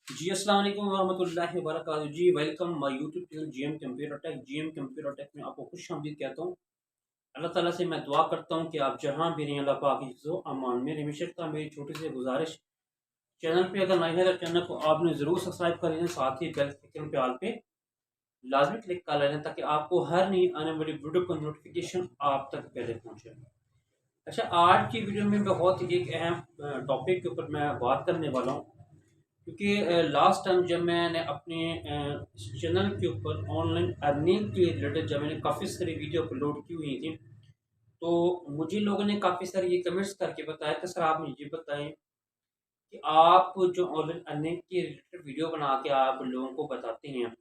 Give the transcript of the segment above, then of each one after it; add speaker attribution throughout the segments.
Speaker 1: जी अस्सलाम वालेकुम वरहमतुल्लाहि वबरकातुहू। जी welcome my YouTube channel GM computer tech. GM computer tech में आपको खुशामदीद कहता हूँ। अल्लाह ताला से मैं दुआ करता हूँ कि आप जहाँ भी रहें अल्लाह पाक की हिफ्ज़ व अमान में हमेशा था। मेरी छोटी सी गुजारिश, चैनल पे अगर नए हैं तो चैनल को आपने ज़रूर सब्सक्राइब कर लेना, साथ ही बेल आइकन पे ऑल पे लाज़मी क्लिक कर लेना ताकि आपको हर नई आने वाली वीडियो का नोटिफिकेशन आप तक पहले पहुँचे। अच्छा, आज की वीडियो में बहुत ही एक अहम टॉपिक के ऊपर मैं बात करने वाला हूँ, क्योंकि लास्ट टाइम जब मैंने अपने चैनल के ऊपर ऑनलाइन अर्निंग के रिलेटेड जब मैंने काफ़ी सारी वीडियो अपलोड की हुई थी, तो मुझे लोगों ने काफ़ी सारे ये कमेंट्स करके बताया कि सर आप मुझे बताएं कि आप जो ऑनलाइन अर्निंग के रिलेटेड वीडियो बना के आप लोगों को बताते हैं,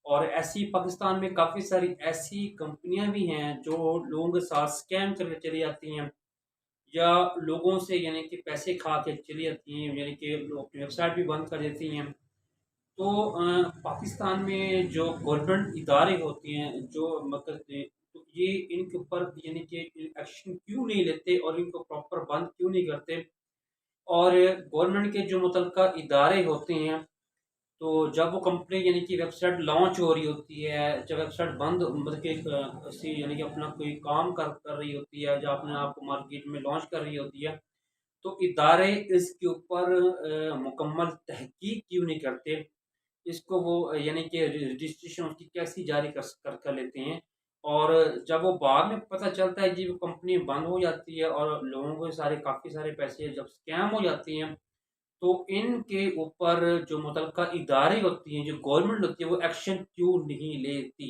Speaker 1: और ऐसी पाकिस्तान में काफ़ी सारी ऐसी कंपनियां भी हैं जो लोगों के साथ स्कैम करके चली जाती हैं, या लोगों से यानी कि पैसे खा के चली जाती हैं, यानी कि लोग अपनी वेबसाइट भी बंद कर देती हैं। तो पाकिस्तान में जो गवर्नमेंट इदारे होते हैं जो मतलब तो ये इनके ऊपर यानी कि एक्शन क्यों नहीं लेते और इनको प्रॉपर बंद क्यों नहीं करते, और गवर्नमेंट के जो मुतलका इदारे होते हैं, तो जब वो कंपनी यानी कि वेबसाइट लॉन्च हो रही होती है, जब वेबसाइट बंद मतलब कि ऐसी यानी कि अपना कोई काम कर रही होती है, जब अपने आप को मार्केट में लॉन्च कर रही होती है, तो इदारे इसके ऊपर मुकम्मल तहकीक क्यों नहीं करते। इसको वो यानी कि रजिस्ट्रेशन उसकी कैसी जारी कर लेते हैं, और जब वो बाद में पता चलता है जी वो कंपनी बंद हो जाती है और लोगों को सारे काफ़ी सारे पैसे जब स्कैम हो जाती हैं, तो इनके ऊपर जो मुतलका इदारे होती हैं, जो गवर्नमेंट होती है, वो एक्शन क्यों नहीं लेती।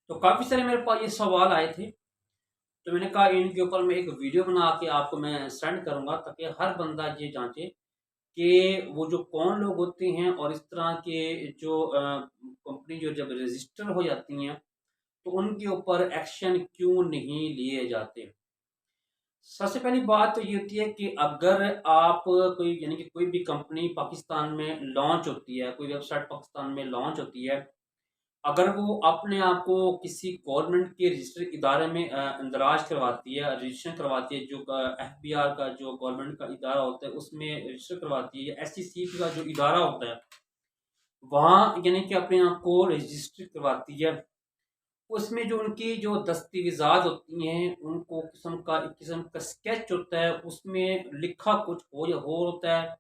Speaker 1: तो काफ़ी सारे मेरे पास ये सवाल आए थे, तो मैंने कहा इनके ऊपर मैं एक वीडियो बना के आपको मैं सेंड करूँगा ताकि हर बंदा ये जांचे कि वो जो कौन लोग होते हैं, और इस तरह के जो कंपनी जो जब रजिस्टर हो जाती हैं, तो उनके ऊपर एक्शन क्यों नहीं लिए जाते। सबसे पहली बात तो ये होती है कि अगर आप कोई यानी कि कोई भी कंपनी पाकिस्तान में लॉन्च होती है, कोई वेबसाइट पाकिस्तान में लॉन्च होती है, अगर वो अपने आप को किसी गवर्नमेंट के रजिस्टर्ड इदारे में इंदराज करवाती है, रजिस्ट्रेशन करवाती है, जो एफबीआर का जो गवर्नमेंट का इदारा होता है उसमें रजिस्टर करवाती है, या एससीसी का जो इदारा होता है वहाँ यानी कि अपने आप को रजिस्टर करवाती है, उसमें जो उनकी जो दस्तावेज़ात होती हैं, उनको एक किस्म का स्केच होता है, उसमें लिखा कुछ हो होता है,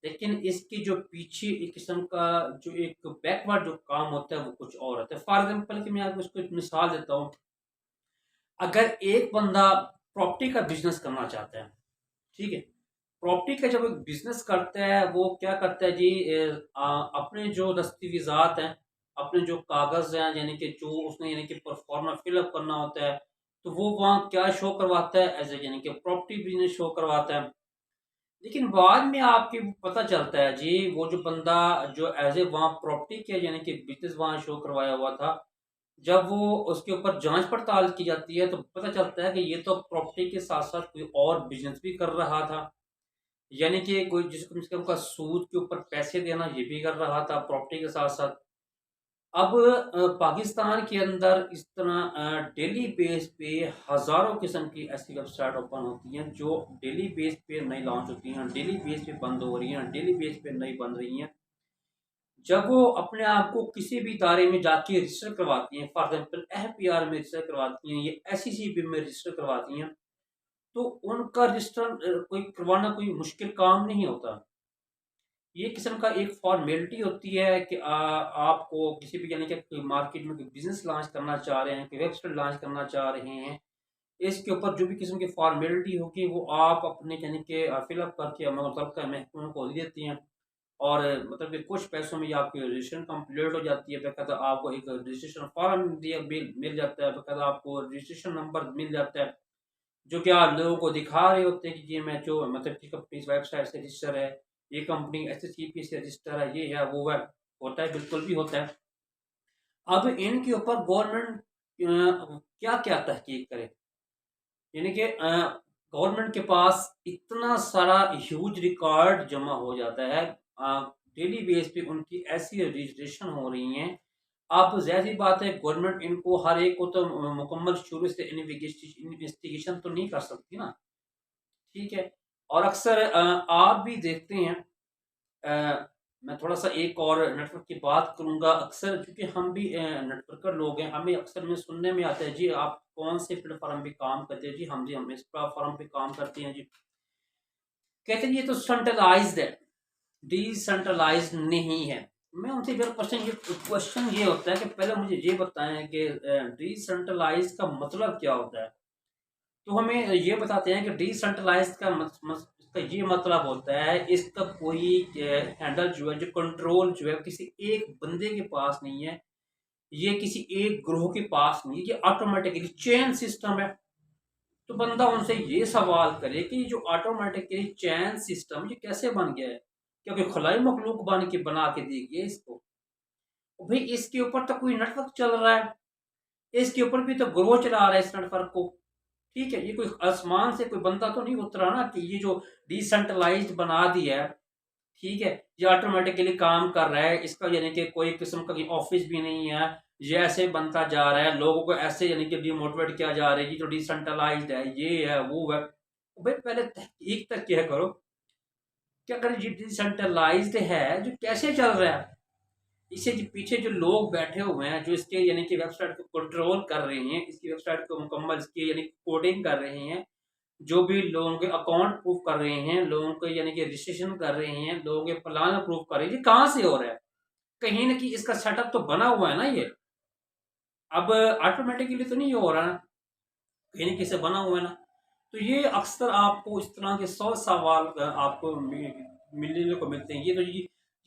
Speaker 1: लेकिन इसकी जो पीछे एक किस्म का जो एक बैकवर्ड जो काम होता है, वो कुछ और होता है। फॉर एग्ज़ाम्पल कि मैं आपको इसको एक मिसाल देता हूँ, अगर एक बंदा प्रॉपर्टी का बिज़नेस करना चाहता है, ठीक है? प्रॉपर्टी का जब एक बिज़नेस करता है, वो क्या करता है जी, अपने जो दस्तावेज़ात हैं, अपने जो कागज़ हैं, यानी कि जो उसने यानी कि प्रोफ़ार्मा फ़िल अप करना होता है, तो वो वहाँ क्या शो करवाता है, एज़ अ यानी कि प्रॉपर्टी बिज़नेस शो करवाता है। लेकिन बाद में आपके पता चलता है जी, वो जो बंदा जो एज़ ए वहाँ प्रॉपर्टी के यानी कि बिज़नेस वहाँ शो करवाया हुआ था, जब वो उसके ऊपर जाँच-पड़ताल की जाती है, तो पता चलता है कि ये तो प्रॉपर्टी के साथ-साथ कोई और बिज़नेस भी कर रहा था। यानी कि कोई जिसको कम से कम का सूद के ऊपर पैसे देना ये भी कर रहा था प्रॉपर्टी के साथ-साथ। अब पाकिस्तान के अंदर इस तरह डेली बेस पे हज़ारों किस्म की ऐसी वेबसाइट ओपन होती हैं, जो डेली बेस पे नई लॉन्च होती हैं, डेली बेस पे बंद हो रही हैं, डेली बेस पे नई बन रही हैं। जब वो अपने आप को किसी भी इदारे में जाके रजिस्टर करवाती हैं, फॉर एग्ज़ाम्पल एफबीआर में रजिस्टर करवाती हैं, ये एसईसीपी में रजिस्टर करवाती हैं, तो उनका रजिस्टर कोई करवाना कोई मुश्किल काम नहीं होता। ये किस्म का एक फॉर्मेलिटी होती है कि आपको किसी भी यानी कि कोई मार्केट में कोई बिज़नेस लॉन्च करना चाह रहे हैं, कोई वेबसाइट लॉन्च करना चाह रहे हैं, इसके ऊपर जो भी किस्म की फॉर्मेलिटी होगी वो आप अपने यानी कि फ़िल अप करके मतलब का महकमे को दे देती हैं, और मतलब कि कुछ पैसों में ये आपकी रजिस्ट्रेशन कंप्लीट हो जाती है। बाकायदा आपको एक रजिस्ट्रेशन फॉर्म दिया मिल मिल जाता है, बाकायदा आपको रजिस्ट्रेशन नंबर मिल जाता है, जो कि आप लोगों को दिखा रहे होते हैं कि ये मैं जो मतलब कि कंपनी इस वेबसाइट से रजिस्टर है, ये कंपनी एसएससीपी से रजिस्टर है, ये है, वो है, होता है, बिल्कुल भी होता है। अब इनके ऊपर गवर्नमेंट क्या-क्या तहकीक करे? यानी कि गवर्नमेंट के पास इतना सारा ह्यूज रिकॉर्ड जमा हो जाता है, डेली बेस पे उनकी ऐसी रजिस्ट्रेशन हो रही हैं। अब ज़ाहिर-सी बात है गवर्नमेंट इनको हर एक को तो मुकम्मल शुरू से इन्वेस्टिगेशन तो नहीं कर सकती ना, ठीक है? और अक्सर आप भी देखते हैं मैं थोड़ा सा एक और नेटवर्क की बात करूंगा। अक्सर क्योंकि हम भी नेटवर्कर लोग हैं, हमें अक्सर में सुनने में आता है जी आप कौन से प्लेटफॉर्म पे काम करते हैं, जी हम इस प्लेटफॉर्म पे काम करते हैं जी। कहते हैं ये तो सेंट्रलाइज्ड है, डिसेंट्रलाइज्ड नहीं है। मैं उनसे मेरा क्वेश्चन ये होता है कि पहले मुझे ये बताएं कि डिसेंट्रलाइज का मतलब क्या होता है। तो हमें ये बताते हैं कि डिसेंट्रलाइज का इसका ये मतलब होता है, इसका कोई हैंडल जो है, जो कंट्रोल जो है किसी एक बंदे के पास नहीं है, ये किसी एक ग्रोह के पास नहीं है, ये ऑटोमेटिकली चेन सिस्टम है। तो बंदा उनसे ये सवाल करे कि जो ऑटोमेटिकली चैन सिस्टम ये कैसे बन गया है, क्या कोई खुलाई मखलूक बना के दी गई है इसको। और भाई इसके ऊपर तो कोई नेटवर्क चल रहा है, इसके ऊपर भी तो ग्रो चला रहा है इस नेटवर्क को। ठीक है, ये कोई आसमान से कोई बंदा तो नहीं उतरा ना कि ये जो डिसेंट्रलाइज्ड बना दिया है, ठीक है, ये ऑटोमेटिकली काम कर रहा है, इसका यानी कि कोई किस्म का ऑफिस भी नहीं है, ये ऐसे बनता जा रहा है, लोगों को ऐसे यानी कि डिमोटिवेट किया जा रहा है कि जो डिसेंट्रलाइज्ड है ये है वो है। भाई पहले तहकीक तक क्या करो कि अगर ये डिसेंट्रलाइज्ड है जो कैसे चल रहा है, इसे जो पीछे जो लोग बैठे हुए हैं जो इसके यानी कि वेबसाइट को कंट्रोल कर रहे हैं, इसकी वेबसाइट को मुकम्मल इसकी यानी कोडिंग कर रहे हैं, जो भी लोगों के अकाउंट प्रूफ कर रहे हैं, लोगों को यानी कि रजिस्ट्रेशन कर रहे हैं, लोगों के प्लान प्रूफ कर रहे हैं, ये कहाँ से हो रहा है। कहीं ना कहीं इसका सेटअप तो बना हुआ है ना ये, अब ऑटोमेटिकली तो नहीं हो रहा ना, कहीं ना कहीं से बना हुआ है ना। तो ये अक्सर आपको इस तरह के 100 सवाल आपको मिलने को मिलते हैं।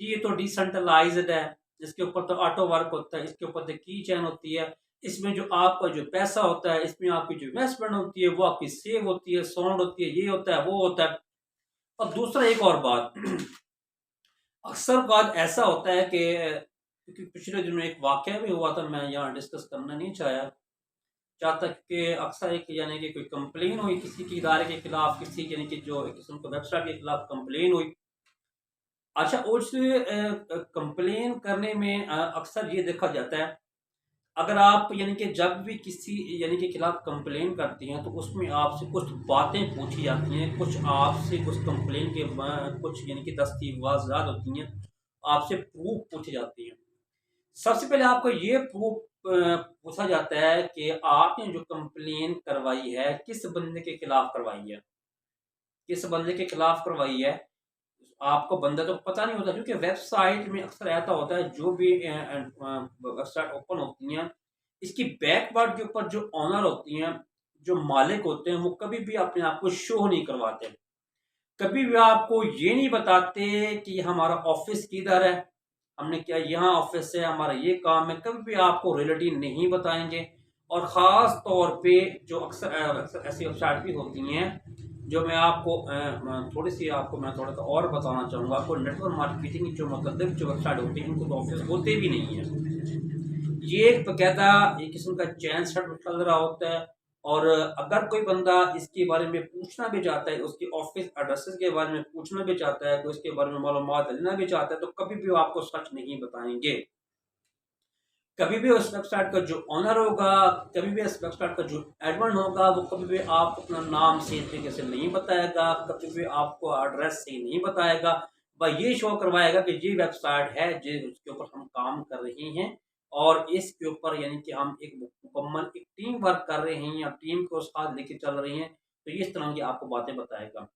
Speaker 1: ये तो डिसेंट्रलाइज्ड है, इसके ऊपर तो ऑटो वर्क होता है, इसके ऊपर तो की चैन होती है, इसमें जो आपका जो पैसा होता है, इसमें आपकी जो इन्वेस्टमेंट होती है वो आपकी सेव होती है, साउंड होती है, ये होता है वो होता है। और दूसरा एक और बात अक्सर बात ऐसा होता है कि क्योंकि पिछले दिनों एक वाकया भी हुआ था, मैं यहाँ डिस्कस करना नहीं चाहता कि अक्सर एक यानी कि कोई कंप्लेन हुई किसी के इदारे के खिलाफ, किसी यानी कि जो एक किस्म का वेबसाइट के खिलाफ कंप्लेन हुई। अच्छा, उस कंप्लेन करने में अक्सर ये देखा जाता है, अगर आप यानी कि जब भी किसी यानी के खिलाफ कंप्लेन करती हैं तो उसमें आपसे कुछ बातें पूछी जाती हैं, कुछ आपसे कुछ कंप्लेन के कुछ यानी कि दस्तावेज़ात होती हैं, आपसे प्रूफ पूछी जाती हैं। सबसे पहले आपको ये प्रूफ पूछा जाता है कि आपने जो कंप्लेन करवाई है किस बंदे के खिलाफ करवाई है, किस बंदे के खिलाफ करवाई है। आपको बंदा तो पता नहीं होता, क्योंकि वेबसाइट में अक्सर ऐसा होता है जो भी वेबसाइट ओपन होती हैं, इसकी बैकवर्ड के ऊपर जो ऑनर होती हैं, जो मालिक होते हैं, वो कभी भी अपने आप को शो नहीं करवाते, कभी भी आपको ये नहीं बताते कि हमारा ऑफिस किधर है, हमने क्या यहाँ ऑफिस है, हमारा ये काम है, कभी भी आपको रियलिटी नहीं बताएंगे। और ख़ास तौर पे जो अक्सर ऐसी वेबसाइट भी होती हैं, जो मैं आपको थोड़ी सी आपको मैं थोड़ा सा और बताना चाहूँगा आपको, नेटवर्क मार्केटिंग जो मतलब जो वेबसाइट होती है इनको तो ऑफिस होते भी नहीं है, ये एक बकायदा एक किस्म का चैन सेट चल रहा होता है। और अगर कोई बंदा इसके बारे में पूछना भी चाहता है, उसके ऑफिस एड्रेसेस के बारे में पूछना भी चाहता है, कोई इसके बारे में मालूमात लेना भी चाहता है, तो कभी भी आपको सच नहीं बताएंगे। कभी भी उस वेबसाइट का जो ऑनर होगा, कभी भी इस वेबसाइट का जो एडमिन होगा, वो कभी भी आपको अपना नाम सही तरीके से नहीं बताएगा, कभी भी आपको एड्रेस सही नहीं बताएगा। वह ये शो करवाएगा कि ये वेबसाइट है जो उसके ऊपर हम काम कर रहे हैं, और इसके ऊपर यानी कि हम एक मुकम्मल एक टीम वर्क कर रहे हैं या टीम को साथ लेके चल रहे हैं। तो इस तरह की आपको बातें बताएगा।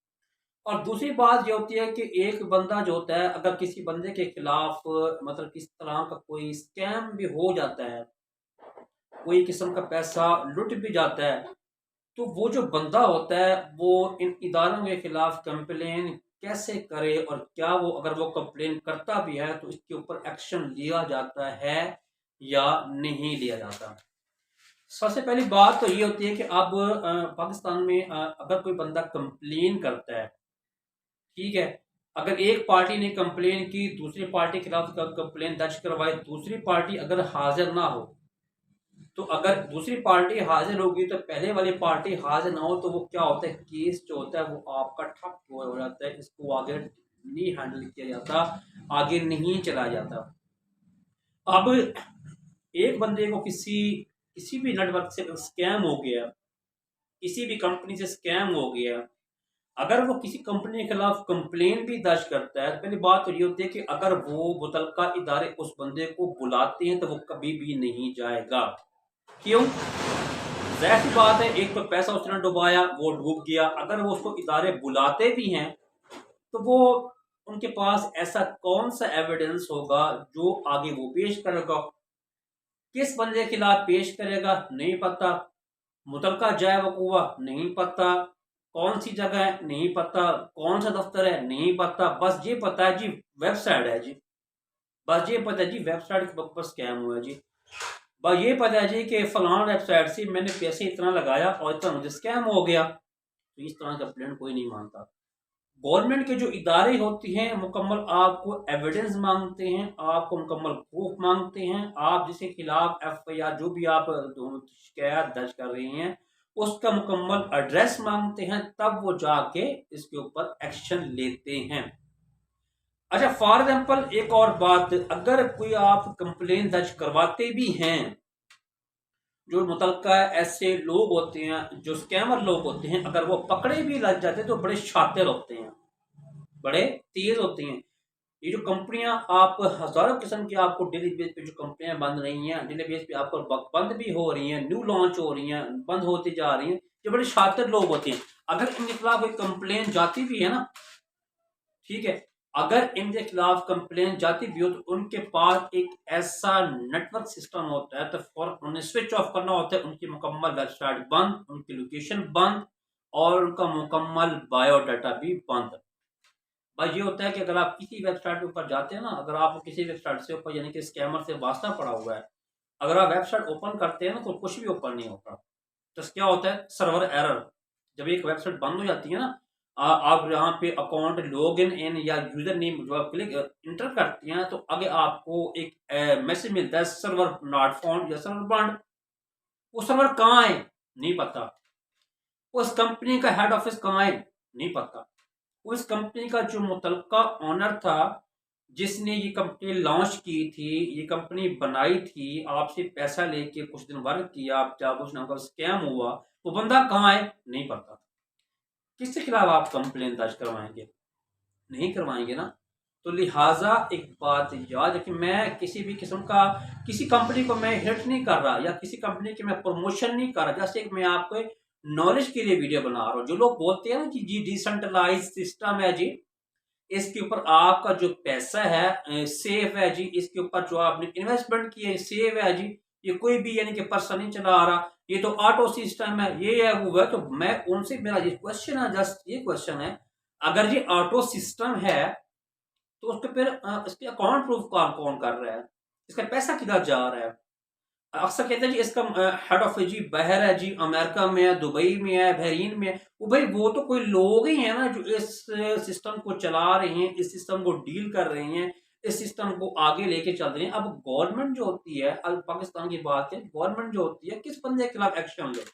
Speaker 1: और दूसरी बात ये होती है कि एक बंदा जो होता है, अगर किसी बंदे के खिलाफ मतलब किस तरह का कोई स्कैम भी हो जाता है, कोई किस्म का पैसा लुट भी जाता है, तो वो जो बंदा होता है वो इन इदारों के खिलाफ कंप्लेन कैसे करे, और क्या वो अगर वो कंप्लेन करता भी है तो इसके ऊपर एक्शन लिया जाता है या नहीं लिया जाता। सबसे पहली बात तो ये होती है कि अब पाकिस्तान में अगर कोई बंदा कंप्लेन करता है, ठीक है, अगर एक पार्टी ने कंप्लेन की, दूसरी पार्टी के खिलाफ कंप्लेन दर्ज करवाई, दूसरी पार्टी अगर हाजिर ना हो, तो अगर दूसरी पार्टी हाजिर होगी तो पहले वाली पार्टी हाजिर ना हो, तो वो क्या होता है, केस जो होता है वो आपका ठप हो जाता है, इसको आगे नहीं हैंडल किया जाता, आगे नहीं चलाया जाता। अब एक बंदे को किसी किसी भी नेटवर्क से स्कैम हो गया, किसी भी कंपनी से स्कैम हो गया, अगर वो किसी कंपनी के खिलाफ कंप्लेन भी दर्ज करता है तो पहली बात तो ये होती है कि अगर वो मुतलका इदारे उस बंदे को बुलाते हैं तो वो कभी भी नहीं जाएगा। क्यों? जाहिर सी बात है, एक तो पैसा उसने डुबाया, वो डूब गया। अगर वो उसको इदारे बुलाते भी हैं तो वो उनके पास ऐसा कौन सा एविडेंस होगा जो आगे वो पेश करेगा? किस बंदे के खिलाफ पेश करेगा नहीं पता, मुतलका जाए वकूआ नहीं पता, कौन सी जगह है नहीं पता, कौन सा दफ्तर है नहीं पता। बस ये पता है जी वेबसाइट है जी, बस ये पता है जी वेबसाइट के ऊपर स्कैम हुआ है जी, बस ये पता है जी कि फलान वेबसाइट से मैंने पैसे इतना लगाया और इतना मुझे स्कैम हो गया। तो इस तरह का प्लान कोई नहीं मानता। गवर्नमेंट के जो इदारे होती हैं मुकम्मल आपको एविडेंस मांगते हैं, आपको मुकम्मल प्रूफ मांगते हैं। आप जिसके खिलाफ FIR जो भी आप शिकायत दर्ज कर रही हैं उसका मुकम्मल एड्रेस मांगते हैं, तब वो जाके इसके ऊपर एक्शन लेते हैं। अच्छा, फॉर एग्जाम्पल एक और बात, अगर कोई आप कंप्लेन दर्ज करवाते भी हैं, जो मुतलका ऐसे लोग होते हैं जो स्कैमर लोग होते हैं, अगर वो पकड़े भी लग जाते हैं तो बड़े शातिर होते हैं, बड़े तेज होते हैं। ये जो कंपनियां आप हजारों किस्म की आपको डेली बेस पे जो कंपनियां बंद रही हैं, डेली बेस पे आपको बंद भी हो रही हैं, न्यू लॉन्च हो रही हैं, बंद होती जा रही हैं, ये बड़े शातिर लोग होते हैं। अगर इनके खिलाफ कोई कंप्लेन जाती भी है ना, ठीक है, अगर इनके खिलाफ कंप्लेन जाती भी हो तो उनके पास एक ऐसा नेटवर्क सिस्टम होता है, तो फौरन उन्हें स्विच ऑफ करना होता है, उनकी मुकम्मल वेबसाइट बंद, उनकी लोकेशन बंद और उनका मुकम्मल बायोडाटा भी बंद। भाई ये होता है कि अगर आप किसी वेबसाइट के ऊपर जाते हैं ना, अगर आपको किसी वेबसाइट से ऊपर यानी कि स्कैमर से वास्ता पड़ा हुआ है, अगर आप वेबसाइट ओपन करते हैं ना तो कुछ भी ओपन नहीं होता। तो क्या होता है, सर्वर एरर। जब एक वेबसाइट बंद हो जाती है ना, आप यहाँ पे अकाउंट लॉग इन या यूजर नेम जो आप क्लिक इंटर करते हैं तो आगे आपको एक मैसेज मिलता है सर्वर नॉट फाउंड या सर्वर बंद। वो सर्वर कहाँ है नहीं पता, उस कंपनी का हेड ऑफिस कहाँ है नहीं पता, उस कंपनी का जो मुतलका ओनर था जिसने ये कंपनी लॉन्च की थी, ये कंपनी बनाई थी, आपसे पैसा लेके कुछ दिन वर्क किया, जब उस नाम का स्कैम हुआ, वो बंदा कहाँ है नहीं पता। किसके खिलाफ आप कंप्लेन दर्ज करवाएंगे? नहीं करवाएंगे ना। तो लिहाजा एक बात याद है कि मैं किसी भी किस्म का किसी कंपनी को मैं हिट नहीं कर रहा या किसी कंपनी की मैं प्रमोशन नहीं कर रहा, जैसे एक मैं आपको नॉलेज के लिए वीडियो बना रहा हूँ। जो लोग बोलते हैं ना कि जी डिसेंट्रलाइज सिस्टम है जी, इसके ऊपर आपका जो पैसा है सेफ है जी, इसके ऊपर जो आपने इन्वेस्टमेंट की है सेफ है जी, ये कोई भी यानी कि पर्सन नहीं चला आ रहा, ये तो ऑटो सिस्टम है, ये है वो है। तो मैं उनसे मेरा ये क्वेश्चन है, जस्ट ये क्वेश्चन है, अगर ये ऑटो सिस्टम है तो उसके फिर इसके अकाउंट प्रूफ कौन कर रहा है, इसका पैसा किधर जा रहा है? अक्सर कहते हैं जी इसका हेड ऑफिस जी बाहर है जी, अमेरिका में है, दुबई में है, बहरीन में है। वो भाई वो तो कोई लोग ही हैं ना जो इस सिस्टम को चला रहे हैं, इस सिस्टम को डील कर रहे हैं, इस सिस्टम को आगे लेके चल रहे हैं। अब गवर्नमेंट जो होती है, अब पाकिस्तान की बात है, गवर्नमेंट जो होती है किस बंदे के खिलाफ एक्शन ले।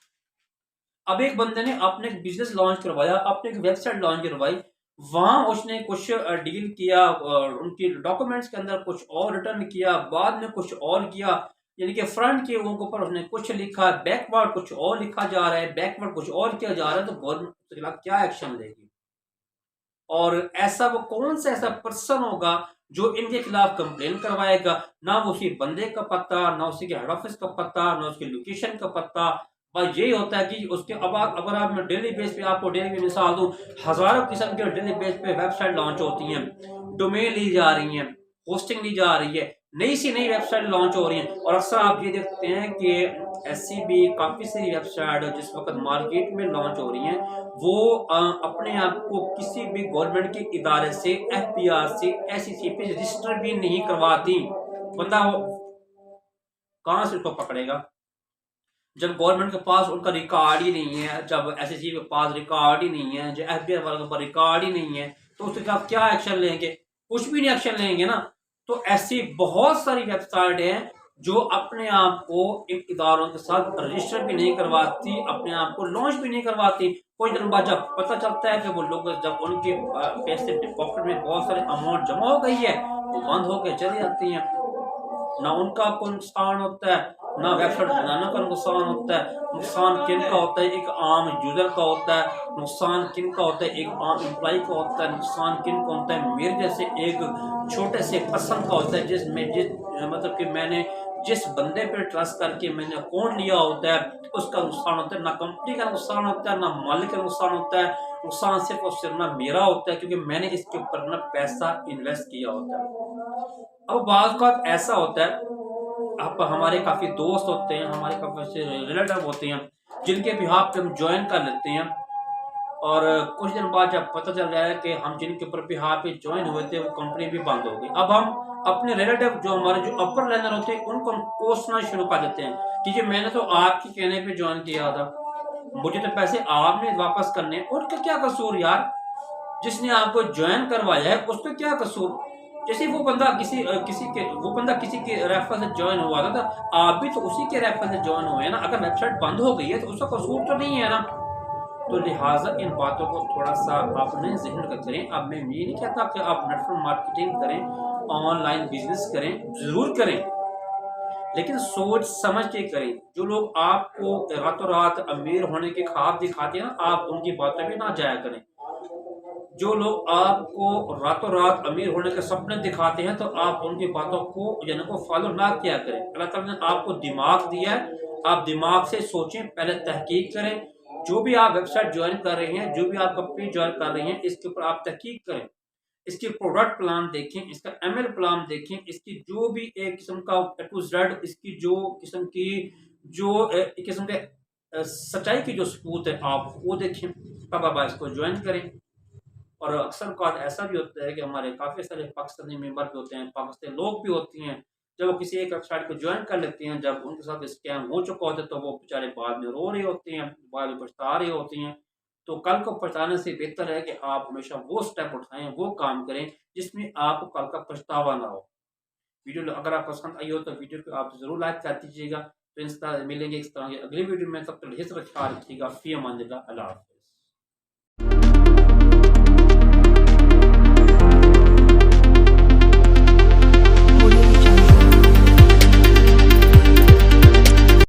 Speaker 1: अब एक बंदे ने अपने बिजनेस लॉन्च करवाया, अपने एक वेबसाइट लॉन्च करवाई, वहां उसने कुछ डील किया, उनके डॉक्यूमेंट्स के अंदर कुछ और रिटर्न किया, बाद में कुछ और किया, यानी कि फ्रंट के ऊपर ऊपर उसने कुछ लिखा, बैकवर्ड कुछ और लिखा जा रहा है, बैकवर्ड कुछ और किया जा रहा है, तो गवर्नमेंट उसके खिलाफ क्या एक्शन लेगी? और ऐसा वो कौन सा ऐसा पर्सन होगा जो इनके खिलाफ कंप्लेन करवाएगा? ना वो उसी बंदे का पता, ना उसी के हेड ऑफिस का पता, ना उसके लोकेशन का पता। बस यही होता है कि उसके अब अगर आप डेली बेस पे आपको डेली पे मिसाल दूं, हजारों किस्म के डेली बेस पे वेबसाइट लॉन्च होती हैं, डोमेन ली जा रही हैं, होस्टिंग ली जा रही है, नई सी नई वेबसाइट लॉन्च हो रही हैं। और अक्सर आप ये देखते हैं कि ऐसी भी काफी सारी वेबसाइट जिस वक्त मार्केट में लॉन्च हो रही हैं, वो अपने आप को किसी भी गवर्नमेंट के इदारे से, FBR से, SEC पे रजिस्टर भी नहीं करवाती। बंदा कहां से उसको पकड़ेगा जब गवर्नमेंट के पास उनका रिकॉर्ड ही नहीं है, जब SEC के पास रिकॉर्ड ही नहीं है, जब FBR वालों के पास रिकॉर्ड ही नहीं है, तो उसके खिलाफ क्या एक्शन लेंगे? कुछ भी नहीं एक्शन लेंगे ना। तो ऐसी बहुत सारी वेबसाइट हैं जो अपने आप को इन इदारों के साथ रजिस्टर भी नहीं करवाती, अपने आप को लॉन्च भी नहीं करवाती। कुछ दिन बाद जब पता चलता है कि वो लोग, जब उनके पैसे पॉकेट में बहुत सारे अमाउंट जमा हो गई है, वो बंद होकर चली जाती हैं। ना उनका कोई नुकसान होता है, ना वेबसाइट बनाने का नुकसान होता है। नुकसान किन का होता है? एक आम यूजर का होता है। नुकसान किन का होता है? एक आम एम्प्लॉय का होता है। नुकसान किन का होता है? मेरे जैसे एक छोटे से पर्सन का होता है, जिस मतलब कि मैंने जिस बंदे पे ट्रस्ट करके मैंने अकाउंट लिया होता है, उसका नुकसान होता है। ना कंपनी का नुकसान होता है, ना मालिक का नुकसान होता है। नुकसान सिर्फ और सिर्फ ना मेरा होता है, क्योंकि मैंने इसके ऊपर ना पैसा इन्वेस्ट किया होता है। अब बात का ऐसा होता है, आप हमारे काफ़ी दोस्त होते हैं, हमारे काफ़ी रिलेटिव होते हैं, जिनके बिहाफ पे हम ज्वाइन कर लेते हैं, और कुछ दिन बाद जब पता चल रहा है कि हम जिनके ऊपर बिहाफ पे ज्वाइन हुए थे वो कंपनी भी बंद हो गई। अब हम अपने रिलेटिव जो हमारे जो अपर लर्नर होते हैं उनको हम कोसना शुरू कर देते हैं कि ये मैंने तो आपके कहने पे ज्वाइन किया था, मुझे तो पैसे आपने वापस करने, उनका क्या कसूर यार? जिसने आपको ज्वाइन करवाया है उसका क्या कसूर? जैसे वो बंदा किसी के रेफर से ज्वाइन हुआ था, तो आप भी तो उसी के रेफर से ज्वाइन हुए हैं ना। अगर वेबसाइट बंद हो गई है तो उसका कसूर तो नहीं है ना। तो लिहाजा इन बातों को थोड़ा सा अपने ज़हन में करें। अब मैं ये नहीं कहता कि आप नेटवर्क मार्केटिंग करें, ऑनलाइन बिजनेस करें, ज़रूर करें, लेकिन सोच समझ के करें। जो लोग आपको रातों रात अमीर होने के ख्वाब दिखाते हैं ना, आप उनकी बातों में ना जाया करें। जो लोग आपको रातों रात अमीर होने के सपने दिखाते हैं, तो आप उनकी बातों को यानी को फॉलो ना किया करें। अल्लाह ताला ने आपको दिमाग दिया है, आप दिमाग से सोचें, पहले तहकीक करें। जो भी आप वेबसाइट ज्वाइन कर रहे हैं, जो भी आप कंपनी ज्वाइन कर रहे हैं, इसके ऊपर आप तहकीक करें। इसकी प्रोडक्ट प्लान देखें, इसका एमएल प्लान देखें, इसकी जो भी एक किस्म का ए टू जेड, इसकी जो किस्म की जो एक किस्म के सच्चाई की जो सबूत है, आप वो देखें, तब आप इसको ज्वाइन करें। और अक्सर बात ऐसा भी होता है कि हमारे काफ़ी सारे पाकिस्तानी मेंबर भी होते हैं, पाकिस्तानी लोग भी होते हैं, जब वो किसी एक वेबसाइट को ज्वाइन कर लेते हैं, जब उनके साथ स्कैम हो चुका होता है, तो वो बेचारे बाद में रो रहे होते हैं, बाद में पछता रहे होते हैं। तो कल को पछताने से बेहतर है कि आप हमेशा वो स्टेप उठाएं, वो काम करें जिसमें आपको कल का पछतावा ना हो। वीडियो अगर आप पसंद आई हो तो वीडियो को आप ज़रूर लाइक कर दीजिएगा। तो इस तरह मिलेंगे इस तरह की अगली वीडियो में, तब तक ख्याल रखिएगा। फी अमान अल्लाह।